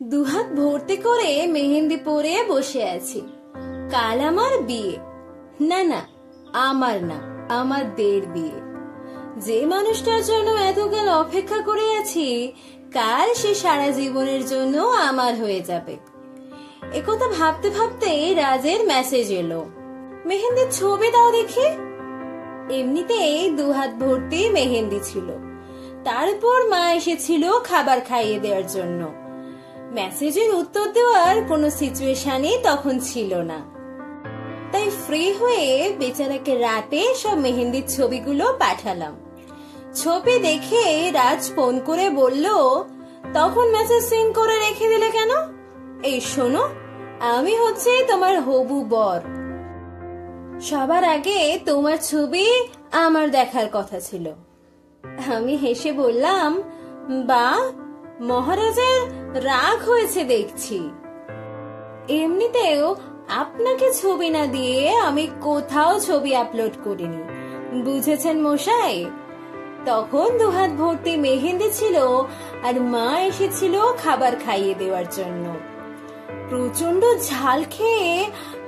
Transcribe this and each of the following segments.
দুহাত ভর্তি করে মেহেন্দি পরে বসে আছি। কাল আমার বিয়ে। না না, আমার না, আমাদের বিয়ে। যে মানুষটার জন্য এতকাল অপেক্ষা করে আছি, কাল সে সারা জীবনের জন্য আমার হয়ে যাবে। একথা ভাবতে ভাবতে রাজের মেসেজ এলো, মেহেন্দির ছবি দাও দেখি। এমনিতেই দুহাত ভর্তি মেহেন্দি ছিল, তারপর মা এসেছিল খাবার খাইয়ে দেওয়ার জন্য। মেসেজের উত্তর দেওয়ার কোনো সিচুয়েশনই তখন ছিল না, তাই ফ্রি হয়ে বেচারাকে রাতে সব মেহেন্দির ছবিগুলো পাঠালাম। ছবি দেখে রাজ ফোন করে বলল, তখন মেসেজ সিন করে রেখে দিলে কেন? এই শোনো, আমি হচ্ছে তোমার হবু বর। সবার আগে তোমার ছবি আমার দেখার কথা ছিল। আমি হেসে বললাম, বা মহারাজের রাগ হয়েছে দেখছি। এমনিতেও আপনাকে ছবি না দিয়ে আমি কোথাও ছবি আপলোড করিনি, বুঝেছেন মশাই? তখন দুহাত ভর্তি মেহেন্দি ছিল আর মা এসেছিল খাবার খাইয়ে দেওয়ার জন্য। প্রচন্ড ঝাল খেয়ে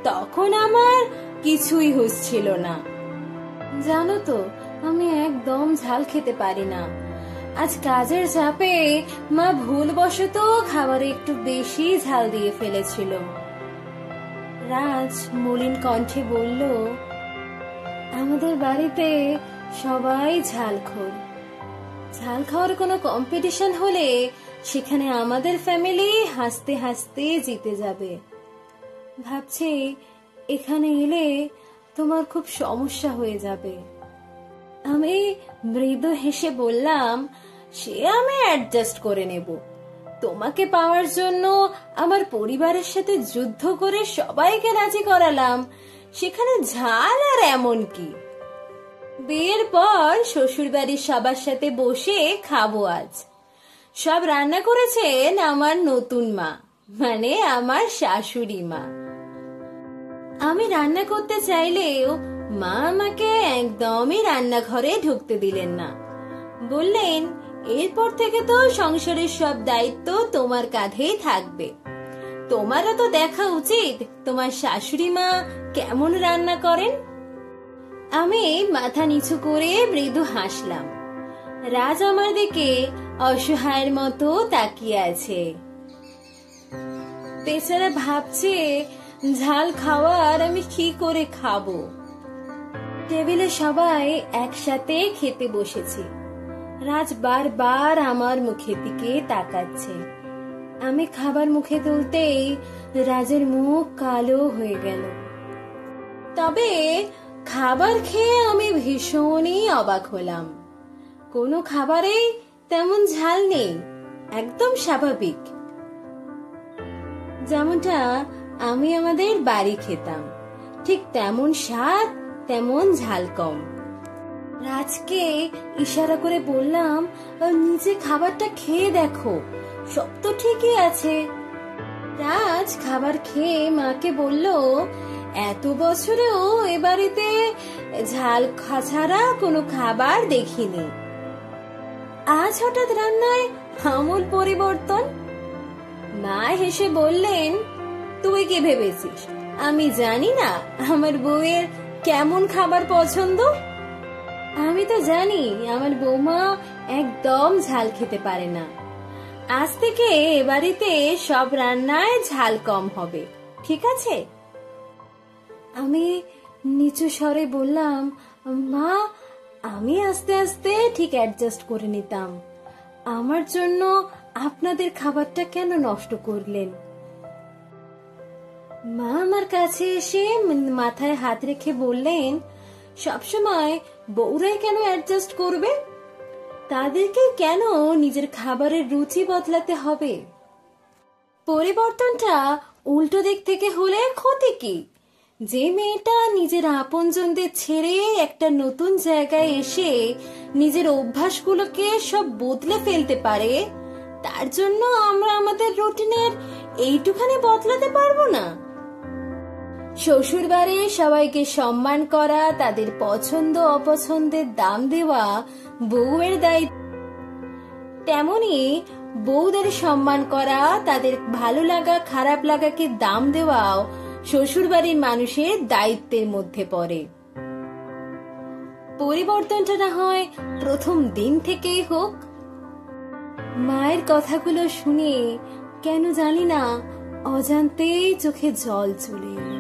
তখন আমার কিছুই হচ্ছিল না। জানো তো, আমি একদম ঝাল খেতে পারি না। আজ কাজের চাপে মা ভুলবশত খাবারে একটু বেশি ঝাল দিয়ে ফেলেছিল। রাজ মলিন কণ্ঠে বলল, আমাদের বাড়িতে সবাই ঝালখোর। ঝাল খাওয়ার কোনো কম্পিটিশন হলে সেখানে আমাদের ফ্যামিলি হাসতে হাসতে জিতে যাবে। ভাবছি এখানে এলে তোমার খুব সমস্যা হয়ে যাবে। আমি মৃদু হেসে বললাম, সে আমি অ্যাডজাস্ট করে নেব। তোমাকে পাওয়ার জন্য আমার পরিবারের সাথে যুদ্ধ করে সবাইকে রাজি করালাম, সেখানে ঝাল আর এমন কি? বিয়ের পর শ্বশুর বাড়ির সবার সাথে বসে খাবো আজ। সব রান্না করেছেন আমার নতুন মা, মানে আমার শাশুড়ি মা। আমি রান্না করতে চাইলেও মা আমাকে একদমই রান্নাঘরে ঢুকতে দিলেন না। বললেন, এরপর থেকে তো সংসারের সব দায়িত্ব তোমার কাঁধেই থাকবে। তোমারও তো দেখা উচিত তোমার শাশুড়ি মা কেমন রান্না করেন। আমি মাথা নিচু করে মৃদু হাসলাম। রাজ আমার দিকে অসহায়ের মতো তাকিয়ে আছে। বেচারা ভাবছে ঝাল খাওয়ার আমি কি করে খাবো। টেবিলে সবাই একসাথে খেতে বসেছি। রাজ বারবার আমার মুখের দিকে তাকাচ্ছে। আমি খাবার মুখে তুলতেই রাজের মুখ কালো হয়ে গেল। তবে খাবার খেয়ে আমি ভীষণই অবাক হলাম। কোনো খাবারেই তেমন ঝাল নেই, একদম স্বাভাবিক, যেমনটা আমি আমাদের বাড়ি খেতাম ঠিক তেমন স্বাদ, তেমন ঝাল কম। রাজকে ইশারা করে বললাম, নিজে খাবারটা খেয়ে দেখো, সব তো ঠিকই আছে। রাজ খাবার খেয়ে মাকে বলল, এত বছরেও এ বাড়িতে ঝাল ছাড়া কোনো খাবার দেখিনি। আজ হঠাৎ রান্নায় আমূল পরিবর্তন। মা হেসে বললেন, তুই কি ভেবেছিস আমি জানি না আমার বউয়ের কেমন খাবার পছন্দ? আমি তো জানি আমার বৌমা একদম ঝাল খেতে পারে না। আজ থেকে এ বাড়িতে সব রান্নায় ঝাল কম হবে, ঠিক আছে? আমি নিচু স্বরে বললাম, মা, আমি আস্তে আস্তে ঠিক অ্যাডজাস্ট করে নিতাম। আমার জন্য আপনাদের খাবারটা কেন নষ্ট করলেন? মা আমার কাছে এসে মাথায় হাত রেখে বললেন, সবসময় বউরাই কেন অ্যাডজাস্ট করবে? তাদেরকে কেন নিজের খাবারের রুচি বদলাতে হবে? পরিবর্তনটা উল্টো দিক থেকে হলে ক্ষতি কি? যে মেয়েটা নিজের আপনজনদের ছেড়ে একটা নতুন জায়গায় এসে নিজের অভ্যাসগুলোকে সব বদলে ফেলতে পারে, তার জন্য আমরা আমাদের রুটিনের এইটুখানি বদলাতে পারবো না? শ্বশুর বাড়ির সবাইকে সম্মান করা, তাদের পছন্দ অপছন্দের দাম দেওয়া বউয়ের দায়িত্ব। তেমনি বউদের সম্মান করা, তাদের ভালো লাগা খারাপ লাগাকে দাম দেওয়াও শ্বশুরবাড়ির মানুষের দায়িত্বের মধ্যে পড়ে। পরিবর্তনটা না হয় প্রথম দিন থেকেই হোক। মায়ের কথাগুলো শুনে কেন জানি না অজান্তেই চোখে জল চলে এলো।